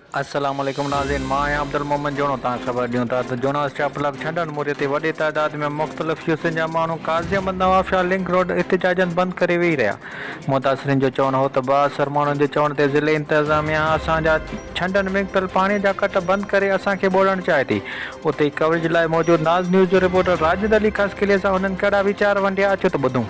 अस्सलाम वालेकुम नाज़रीन, मां आहियां अब्दुल मोहम्मद जोनो। तव्हां ख़बर ॾियूं था त जोना स्टाफ ब्लॉक छंडण मोरे ते वॾी तादाद में मुख़्तलिफ़ हिस्सनि जा माण्हू काज़िम नवाब शाह लिंक रोड एहतिजाजनि बंदि करे वेही रहिया। मुतासिरीन जो चवणु हो त बाअसर माण्हुनि जे चवण ते ज़िले इंतिज़ामिया असांजा छंडनि में पियल पाणी जा कट बंदि करे असांखे ॿोड़णु चाहे थी। उते कवरेज लाइ मौजूदु नाज़ न्यूज़ जो रिपोर्टर राजिद अली ख़ासि किले सां हुननि कहिड़ा वीचार वंडिया अचो त ॿुधूं।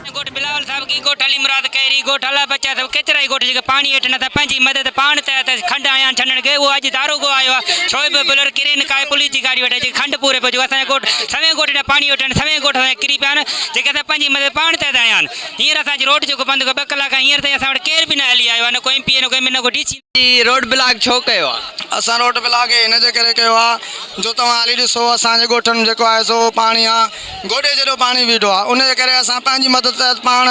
गोठ अली मुराद कैरी गोठ अला बच्चा सब केतरा गोठ जे पानी हेठ नथा पंहिंजी मदद पाण त खंड आया छंडण के वो अज दारोगो आयो शोएब बुलर किरेन काय पुलिस जी गाड़ी वठे खंड पूरे पजो असा गोठ सवे गोठ पानी वठन सवे गोठ किरी पान जे के पंहिंजी मदद पाण त आया हियर असा रोड जो बंद को 2 कलाक हियर त असा केर भी न हली आयो न कोई एमपी न कोई न को डीसी रोड ब्लॉक छो कयो असा रोड ब्लॉक इन जे करे कयो जो तवा हली दिसो असा जे गोठन जेको आहे सो पानी गोडे जड़ो पानी बीठो उन जे करे असा पंहिंजी मदद पाण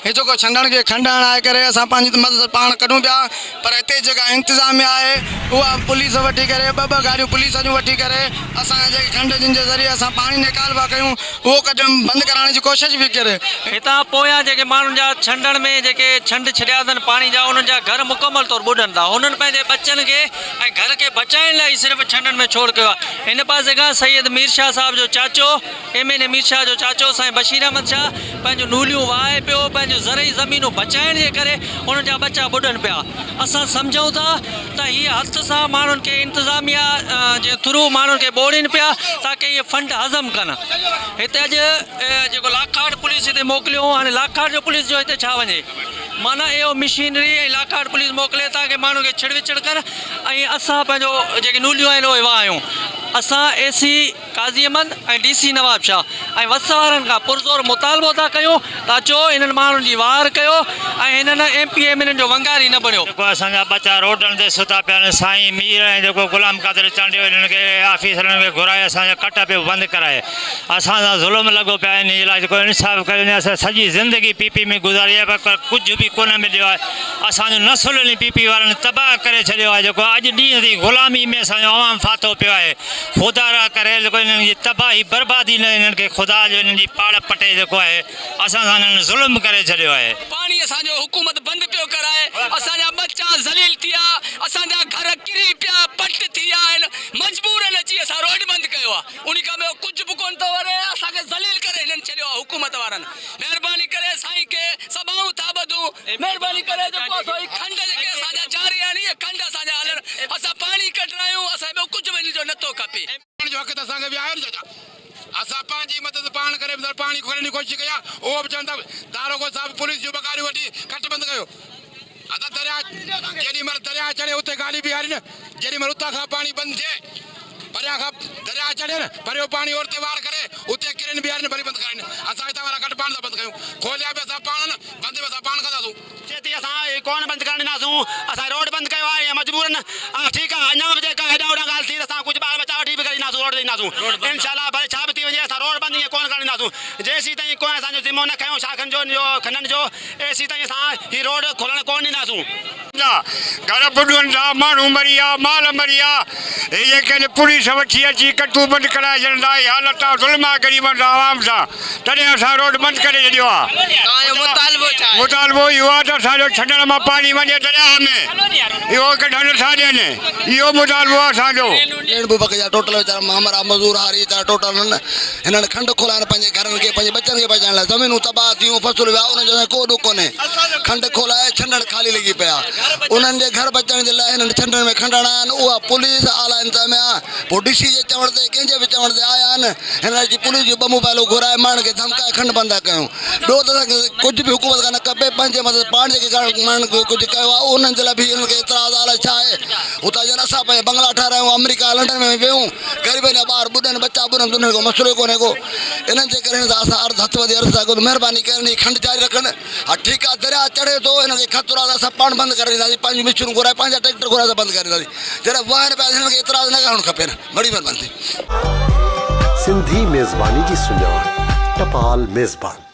हे जो छंडण के खंडण आए करे असा पंहिंजी मदद पाण कढूं पिया पर हिते जेका इंतजामिया आहे उहा पुलिस वठी करे 2 गाड़ियूं पुलिस जूं वठी करे असां जे खंड जिन जे ज़रिए असां पानी निकालवा कयूं उहो कदम बंद कराइण जी कोशिश भी करे। हितां पोयां जेके माण्हुनि जा छंडण में जेके छंड छॾिया अथनि पाणी जा उन्हनि जा घर मुकमल तौर ॿुॾनि था। हुननि पंहिंजे बचनि खे ऐं घर खे बचाइण लाइ सिर्फ़ु छंडनि में छोड़ कयो आहे। हिन पासे खां सैयद मीर शाह साहिब जो चाचो MN मीर शाह जो चाचो साईं बशीर अहमद शाह पंहिंजो नूलियूं वाहे पियो पंहिंजो ज़रई ज़मीनूं बचाइण जे करे उन्हनि जा बच्चा ॿुॾनि पिया। असां सम्झूं था त हीअ हथ सां माण्हुनि खे इंतिज़ामिया जे थ्रू माण्हुनि खे ॿोड़ीनि पिया ताकी इहे फंड हज़म कनि। हिते अॼु जेको लाखाड़ पुलिस हिते मोकिलियो हाणे लाखाड़ जो पुलिस जो हिते छा वञे माना इहो मशीनरी ऐं लाखाड़ पुलिस मोकिले ताकी माण्हू खे छिड़ विछड़ कर ऐं असां पंहिंजो जेके नूलियूं आहिनि उहे वाहियूं। असां AC काज़ी अहमद ऐं DC नवाब शाह ऐं वस वारनि खां पुरज़ोर मुतालबो था कयूं त अचो इन्हनि माण्हुनि जी वार कयो ऐं हिननि MP MN जो वंगारी न बणियो। जेको असांजा बच्चा रोडनि ते सुता पिया आहिनि साईं मीर ऐं जेको गुलाम क़ादिर चांडियो हिननि खे ऑफिसरनि खे घुराए असांजा कट पियो बंदि कराए असां सां ज़ुल्म लॻो पिया आहिनि। इलाही जेको इंसाफ़ कयो असां सॼी ज़िंदगी PP में गुज़ारी आहे पर कुझु बि कोन मिलियो आहे। असांजो नसुलनि PP वारनि तबाह करे छॾियो आहे। जेको अॼु ॾींहं ते ग़ुलामी में असांजो अवाम फाथो पियो आहे। ख़ुदा करे जेको इन्हनि जी तबाही बर्बादी न इन्हनि खे ख़ुदा जो इन्हनि जी पाड़ पटे जेको आहे असां सां इन्हनि ज़ुल्म करे छॾियो आहे। पानी असांजो हुकूमत बंदि पियो कराए असांजा बच्चा ज़लील थिया असांजा घर किरी पिया पट थी विया आहिनि मजबूरन अची असां रोड बंदि कयो आहे। उन खां ॿियो कुझु बि कोन थो वरे असांखे ज़लील करे हिननि छॾियो आहे हुकूमत वारनि। महिरबानी करे साईं खे सभाऊं था ॿधूं महिरबानी करे जेको खंड जेके असांजा जारी आहिनि इहे खंड असांजा हलनि असां पाणी कढंदा आहियूं असां ॿियो कुझु बि जो नथो खपे। जो हक़ असांखे बि आहे असां पंहिंजी मदद पाण करे पाणी खोलण जी कोशिशि कया उहो बि चवनि था दारोगो साहिब पुलिस जूं गाड़ियूं वठी कट बंदि कयो। असां दरिया जेॾीमहिल दरिया चढ़े उते गाॾी बीहारी न जेॾीमहिल उतां खां पाणी बंदि थिए परियां खां दरिया चढ़े न परियों पाणी ओर ते वार करे उते किरन बीहारी न वरी बंदि कराइनि असां हितां वारा कट पाण था बंदि कयूं खोलिया बि असां पाण न बंदि बि असां पाण कंदासूं चेती असां कोन बंदि करणु ॾींदासूं। असां रोड बंदि कयो आहे मजबूरन ठीकु आहे अञा बि जेका हेॾा होॾा ॻाल्हि थी असां कुझु ॿार बचा वठी बि करे ॾींदासूं रोड ते ॾींदासूं इंशाल्लाह भले छा बि थी वञे असां रोड बंदि ईअं कोन करणु ॾींदासूं जेसीं ताईं कोई असांजो ज़िमो न खयूं शाखनि जो खंडनि जो एसीं ताईं असां हीअ रोड खोलणु कोन ॾींदासूं। घर ॿुॾनि था माण्हू मरी विया माल मरी विया हे जेके पुलिस वठी अची कटूं बंदि कराए छॾींदा हालत आहे ज़ुल्म आहे ग़रीबनि सां आवाम सां तॾहिं असां रोड बंदि करे छॾियो आहे। मुतालबो इहो आहे त असांजो छॾण मां पाणी वञे दरिया में इहो कढणु नथा ॾियनि इहो मुतालबो आहे असांजो। 1.5 बुक जा टोटल वीचारा हमारा मज़दूर हारी वीचारा टोटल हिननि खंड खोलाइण पंहिंजे घरनि खे पंहिंजे बचनि खे बचाइण लाइ ज़मीनूं तबाह थियूं फ़सुलु विया उनजो को ॾुख कोन्हे खंड खोलाए छंडण ख़ाली लॻी पिया उन्हनि जे घर बचण जे लाइ हिननि छंडण में खंडण आया आहिनि उहा पुलिस आला इंतिज़ामिया पोइ DC जे चवण ते कंहिंजे बि चवण ते आया आहिनि हिन जी पुलिस जूं 2 मोबाइलूं घुराए माण्हुनि खे धमकाए खंड बंदि था कयूं। ॿियो त असांखे कुझु बि हुकूमत कान खपे पंहिंजे मदद पाण जेके माण्हुनि खे कुझु कयो आहे उन्हनि जे लाइ बि हिननि खे एतिराज़ आला छा आहे हुतां ॼण असां पंहिंजे बंगला ठाहिरायूं अमेरिका लंडन में वेहूं ग़रीबनि जा ॿार ॿुॾनि बच्चा ॿुॾनि उन्हनि को मसइलो कोन्हे को इन्हनि जे करे असां हथ वधी अर्ज़ु था कयूं महिरबानी करे खंड जारी रखनि। हा ठीकु आहे दरिया चढ़े थो हिन खे ख़तरो आहे असां पाण बंदि करे ॾींदासीं पंहिंजी मिशनूं घुराए पंहिंजा ट्रैक्टर घुराए बंदि करे ॾींदासीं जॾहिं वहनि पिया हिननि खे एतिराज़ न करणु खपे बड़ी महिरबानी। सिंधी मेज़बानी जी सुञाण टपाल मेज़बान।